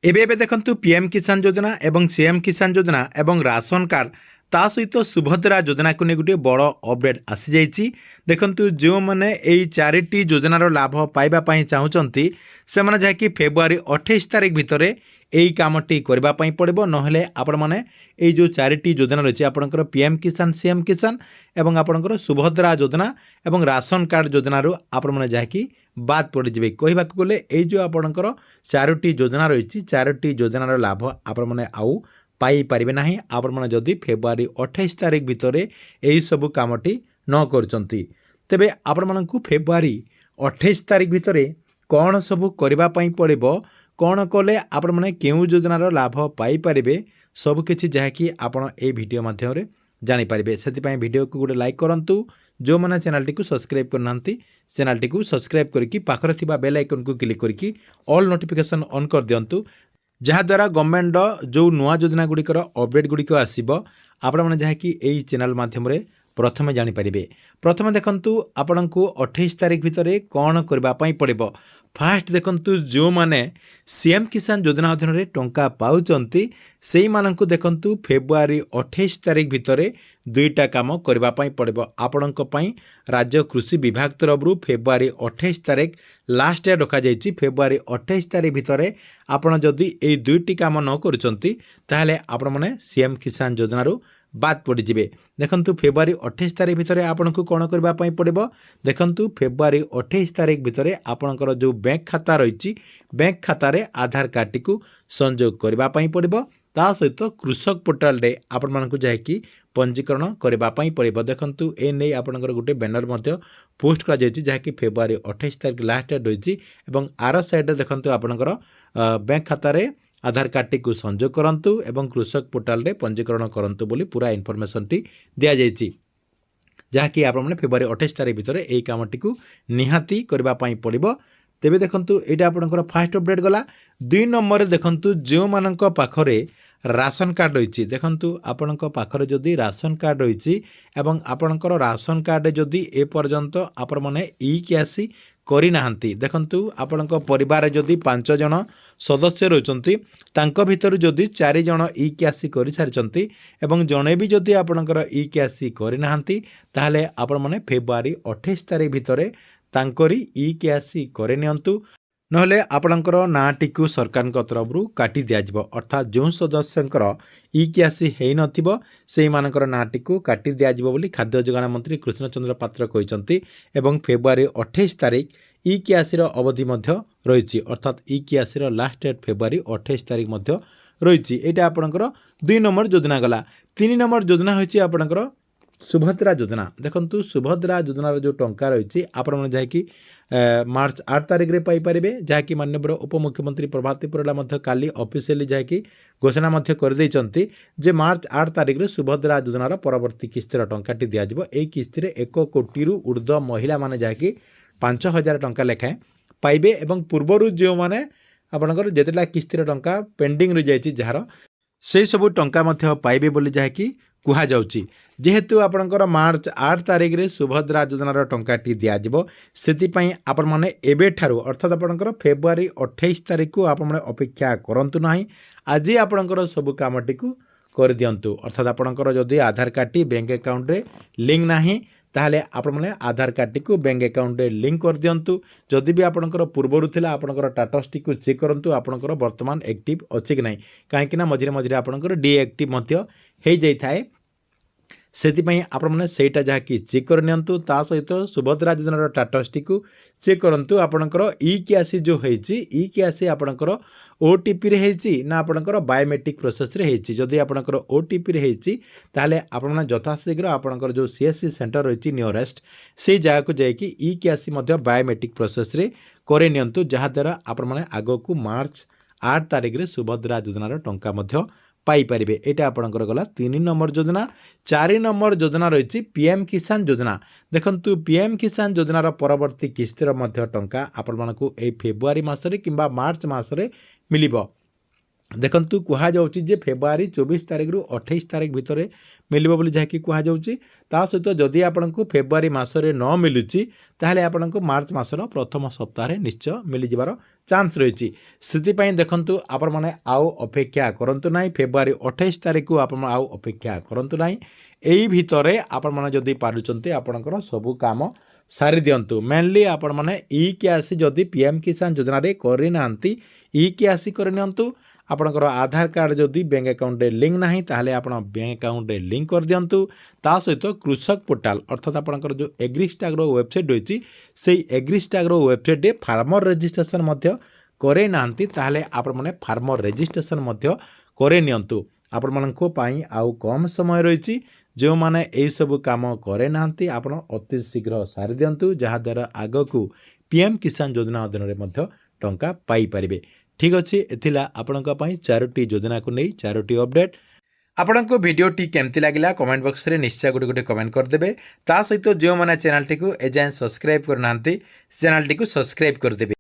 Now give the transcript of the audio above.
एबे एबे देखंतु पीएम किसान योजना एवं सीएम किसान योजना एवं राशन कार्ड ता सहित सुभद्रा योजना को नहीं गोटे बड़ अपडेट आसी जाइए। देखंतु जो मैंने यही चारिटी योजनार लाभ पाइबा चाहूँगी से जहाँकि फेब्रुआरी 28 तारिख भितर यही कामटी करने पड़ो ना आपण मैंने ये जो चारिटी योजना रही आपंकर पीएम किसान सीएम किसान एवं आपंकर सुभद्रा योजना एवं राशन कार्ड योजनारू आपण जहाँकि बाद पड़े कहवाक गले ये जो आपंकर चारोटी योजना रही चारोटी योजनार लाभ आपण मैंने आउ पाई पारे ना आपण मैंने जदि फेब्रुआरी 28 तारिख भितर यही सबू कामटी न करचंती तेबे आपण मानकु फेब्रुआरी 28 तारिख भितर कौन सबू करने पड़ो कौन कले आपण मैंने केउ योजनार लाभ पाई पारे सबकि जहाँकि आपण ए वीडियो माध्यम जानीपारे से वीडियो को गोटे लाइक करूँ जो मैंने चैनल टी सब्सक्राइब करना चैनल टी सब्सक्राइब करके पाखर थिबा बेल आइकन को क्लिक करके ऑल नोटिफिकेशन ऑन कर दिंतु जहाद्वारा गवर्नमेंट जो नुआ योजना गुड़िकर अपडेट गुड़िक आसो आपण मैंने जहाँकि यही चैनल माध्यम प्रथम जानीपारे। प्रथम देखंतु आपण को 28 तारिख भितर कौन करने पड़ो फास्ट देखंतु जो माने सीएम किसान योजना अधीन टंका पाउचंती सेई मानंकु देखंतु फेब्रुआरी 28 तारिख भितर दुईटा काम करने पड़ो आपण राज्य कृषि विभाग तरफ फेब्रुआरी 28 तारिख लास्ट डेट रखा जाइए। फेब्रुआरी 28 तारिख भितर आपण जदि ये दुईटी काम न करुचंती ताहले आपण माने सीएम किसान योजनारू बाद पड़े। देखंतु फेब्रुआरी 28 तारिख भितर आपण को कौन करने पड़ो देखंतु फेब्रुआरी 28 तारिख भितर आपणकर जो बैंक खाता रही बैंक खातार आधार कार्ड टी संयोग करने पड़ो ता सहित कृषक पोर्टाल रे आपण मानकु जाकि पंजीकरण करने पड़ो। देखंतु ए नै आपणकर गोटे बैनर मध्य पोस्ट करा जायछि जहाँकि फेब्रुआरी 28 तारिख लास्ट डेट रही एवं आर साइड देखंतु आपणकर बैंक खातार आधार कार्ड टी संयोग करंतु एवं कृषक पोर्टाल रे पंजीकरण करंतु बोली पूरा इनफॉरमेशन टी दिया जायछि जहाँकि आपने फेब्रुआरी 28 तारिख भितर यही कामटी को निहाती करने पड़ो। तेबे देखंतु एटा आपनकर फास्ट अपडेट गला। 2 नंबर देखंतु जो मानक पाखरे राशन कार्ड रही देखंतु आपनक पाखरे जदि राशन कार्ड रही एवं आपनकर राशन कार्ड जदि ए पर्यंत आपण माने ई क्यासी करी नाहंती देखंतु आपनक परिवार जदि 5 जन सदस्य रहिचंती तांको भितर जदि 4 जन ई क्यासी करि सारिचंती एवं जणे भी जदि आपनकर ई क्यासी करि नाहंती ताहले आपण माने फेब्रुआरी 28 तारिख भितर तांकरी ई क्यासी करे नियंतु नहले आपणकर नाटी को सरकार तरफ काटी दिज्व अर्थात जो सदस्यंकर ई क्यासी है नथिबो सेही मानकर नाटी को काटी दिज्व बोली खाद्य जोगाण मंत्री कृष्णचंद्र पात्र कहते एवं फेब्रुआरी 28 तारिख ई क्यासी अवधि मध्य रही अर्थात ई क्यासी लास्ट डेट फेब्रुआरी 28 तारिख मध्य रही। यहाँ आपणकर 2 नंबर योजना गला। 3 नंबर योजना होची आपणकर सुभद्रा योजना। देखंतु सुभद्रा योजनार जो टंका रही आपण जहाँकि मार्च 8 तारिख रे पाई पारिबे जहाँकि माननीय उपमुख्यमंत्री प्रभाती परिडा काली ऑफिशियली जहाँकि घोषणा कर देइचंती जे मार्च 8 तारिख रे सुभद्रा योजनार परवर्ती किस्तिर टंकाटी दियाजिबो। एई किस्तिर 1 कोटी रु ऊर्ध्व महिला माने जहाँकि 5000 टंका लेखाएं पाइबे एवं पूर्वरु जो माने आपनकर जेतेला किस्तिर टंका पेंडिंग रही जाइछि जार से सब टंका मध्य पाइबे बोली जहाँकि कुहा जाउछि। जेहेतु आपणकर मार्च 8 तारिख रे सुभद्रा योजनार टंकाटी दियाजिबो सेतिपई आपण माने एबे ठारू अर्थात आपणकर फेब्रुआरी 28 तारिख को आपण माने अपेक्षा करंतु नाही आज आपणकर सब कामटी को कर दियंतु अर्थात आपणकर जदि आधार कार्ड टी बैंक अकाउंट रे लिंक नाही ताहले आपण माने आधार कार्ड टी को बैंक अकाउंट रे लिंक कर दियंतु। जदि भी आपणकर पूर्वरु थिला आपणकर स्टेटस टी को चेक करंतु आपणकर वर्तमान एक्टिव अछि कि नाही काहेकि ना मझिरे मझिरे आपणकर डीएक्टिव मध्य हे जाई थाए सेतिपई आपण माने सेटा जहाँकि चेक कर नियंतु ता सहित सुभद्रा योजनार स्टेटस टी को चेक करंतु आपणकर ई क्यासी जो हेछि ई क्यासी आपणकर ओटीपी रे हेछि ना आपणकर बायोमेट्रिक प्रोसेस रे हेछि जदि आपणकर ओटीपी रे हेछि ताले आपण माने यथाशीघ्र आपणकर जो सीएससी सेंटर रहिछि नियरेस्ट से जगह को जाय कि ई क्यासी मध्य बायोमेट्रिक प्रोसेस रे करे नियंतु जहा द्वारा आपण माने आगो को मार्च 8 तारिख रे सुभद्रा योजनार टंका मध्य पाई पारिबे। एटा आपणकर गला 3 नंबर योजना। 4 नंबर योजना रही पीएम किसान योजना। देखंतु पीएम किसान योजनार परवर्ती किस्तिर मध्य टंका आपण मानकु ए फेब्रुआरी मासरे किंबा मार्च मासरे मिलिबो ଦେଖନ୍ତୁ କୁହାଯାଉଛି ଯେ ଫେବୃଆରୀ 24 ତାରିଖରୁ 28 ତାରିଖ ଭିତରେ ମିଳିବ ବୋଲି ଯାହାକି କୁହାଯାଉଛି। ତା ସହିତ ଯଦି ଆପଣଙ୍କୁ ଫେବୃଆରୀ ମାସରେ ନ ମିଳୁଛି ତାହେଲେ ଆପଣଙ୍କୁ ମାର୍ଚ୍ଚ ମାସର ପ୍ରଥମ ସପ୍ତାହରେ ନିଶ୍ଚୟ ମିଳିଯିବାର ଚାନ୍ସ ରହିଛି। ସେଥିପାଇଁ ଦେଖନ୍ତୁ ଆପଣମାନେ ଆଉ ଅପେକ୍ଷା କରନ୍ତୁ ନାହିଁ, ଫେବୃଆରୀ 28 ତାରିଖକୁ ଆପଣ ଆଉ ଅପେକ୍ଷା କରନ୍ତୁ ନାହିଁ। ଏଇ ଭିତରେ ଆପଣମାନେ ଯଦି ପାରୁଛନ୍ତି ଆପଣଙ୍କର ସବୁ କାମ ସାରି ଦିଅନ୍ତୁ। ମେନଲି ଆପଣମାନେ ଇ-କେଆସି ଯଦି ପିଏମ୍ କିଷାନ ଯୋଜନାରେ କରିନାହାନ୍ତି ଇ-କେଆସି କରିନିଅନ୍ତୁ। ଆପଣଙ୍କର ଆଧାର କାର୍ଡ଼ ଯଦି ବ୍ୟାଙ୍କ ଆକାଉଣ୍ଟରେ ଲିଙ୍କ୍ ନାହିଁ ତାହେଲେ ଆପଣ ବ୍ୟାଙ୍କ ଆକାଉଣ୍ଟରେ ଲିଙ୍କ୍ କରିଦିଅନ୍ତୁ। ତା ସହିତ କୃଷକ ପୋର୍ଟାଲ ଅର୍ଥାତ୍ ଆପଣଙ୍କର ଯେଉଁ ଏଗ୍ରିଷ୍ଟାଗର ୱେବସାଇଟ୍ ରହିଛି ସେଇ ଏଗ୍ରିଷ୍ଟାଗର ୱେବସାଇଟ୍ରେ ଫାର୍ମର ରେଜିଷ୍ଟ୍ରେସନ୍ ମଧ୍ୟ କରେଇ ନାହାନ୍ତି ତାହେଲେ ଆପଣମାନେ ଫାର୍ମର ରେଜିଷ୍ଟ୍ରେସନ୍ ମଧ୍ୟ କରେଇ ନିଅନ୍ତୁ। ଆପଣମାନଙ୍କ ପାଇଁ ଆଉ କମ୍ ସମୟ ରହିଛି। ଯେଉଁମାନେ ଏହିସବୁ କାମ କରେଇ ନାହାନ୍ତି ଆପଣ ଅତି ଶୀଘ୍ର ସାରି ଦିଅନ୍ତୁ, ଯାହାଦ୍ୱାରା ଆଗକୁ ପିଏମ୍ କିଷାନ ଯୋଜନା ଅଧୀନରେ ମଧ୍ୟ ଟଙ୍କା ପାଇପାରିବେ। ଠିକ୍ ଅଛି, ଏଥିଲା ଆପଣଙ୍କ ପାଇଁ 4ଟି ଯୋଜନାକୁ ନେଇ 4ଟି ଅପଡେଟ୍। ଆପଣଙ୍କୁ ଭିଡ଼ିଓଟି କେମିତି ଲାଗିଲା କମେଣ୍ଟ ବକ୍ସରେ ନିଶ୍ଚୟ ଗୋଟେ କମେଣ୍ଟ କରିଦେବେ। ତା ସହିତ ଯେଉଁମାନେ ଚ୍ୟାନେଲଟିକୁ ଏଯାଏଁ ସବସ୍କ୍ରାଇବ୍ କରିନାହାନ୍ତି ଚ୍ୟାନେଲଟିକୁ ସବସ୍କ୍ରାଇବ୍ କରିଦେବେ।